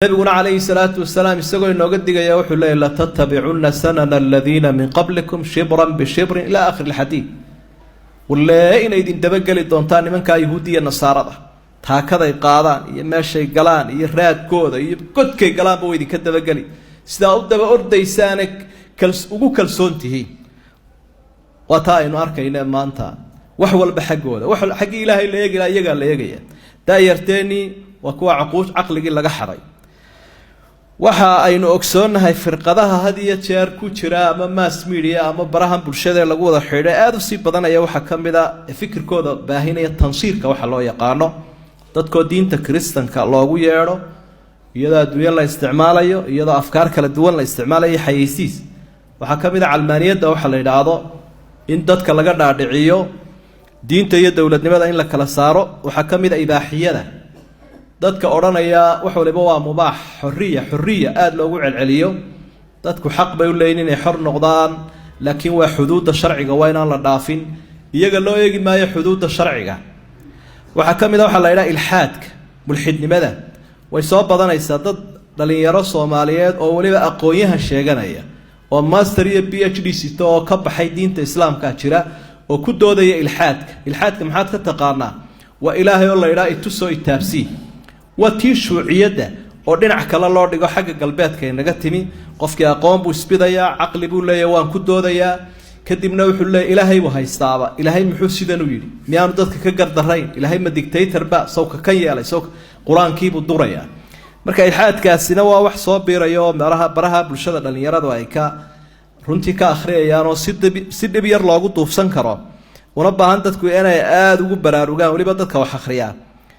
نبينا عليه الصلاة والسلام يسقون إنه قد جاء وحول لا تتبعون سنن الذين من قبلكم شبرا بشبر إلى آخر الحديث ولا إن إذا تبقى الدونتان من كيهودية النصارى هكذا يقاضان يمشي قلان يراد كودا يقد كي قلان بويدي كده بقلي سداود بأرد يسانك كلسونته وطاين أركينا ما أنت وحول بحجوده وحول حق إلهي اللي يجي اللي يجي دايرتني وكوا عقوش عقل جل جحري waxa aynu ogsoonahay firqadaha hadiya jeer ku jira ama mass media ama barahan bulshada lagu wada xidhay aad u sii badanaya waxa kamida fikirkooda baahinaya tansiirka waxa loo yaqaano dadka diinta kristanka loogu yeero iyada adduunyo la isticmaalayo iyada afkaar kala duwan la isticmaalayo xayeysiis waxa kamida calmaaniyada waxa la yiraahdo in dadka laga dhaadhiciyo diinta iyo dawladnimada in la kala saaro waxa kamida ibaaxiyada dadka oranaya wax waliba waa mubaax xurriya aad loogu celceliyo dadku xaq bay u leeyihiin inay xor noqdaan laakiin waa xuduudda sharciga waa inaan la dhaafin iyaga loo eegi maayo xuduudda sharciga waxa kamid ah waxa la yiraahdaa ilhaadka mulxidnimada way soo badanaysaa dad dhalinyaro Soomaaliyeed oo waliba aqoonyahan sheeganaya oo master iyo PhD sito oo ka baxay diinta islaamka jira oo ku doodaya ilhaadka maxaad ka taqaanaa waa ilaahay oo la yiraahdo itusoo itaabsi وتي شوعيده oo dhinac kale loo dhigo xagga galbeedka inaga timi qofkii aqoon buu isbidaya aqli buu leeyahay waan ku doodaya kadibna wuxuu leeyahay ilaahay buu haystaaba ilaahay muxuu sidan u yiri miyaanu dadka ka gardarayn ilaahay ma dictator ba sawka kan yeelay sawka quraankiibu duraya marka ilhaadkaasina waa wax soo biirayo baraha bulshada dhalinyaradu ay ka runtii ka akhriyayaan oo si dib yar loogu duufsan karo una baahan dadku inay aad ugu baraarugaan waliba dadka wax akhriyaan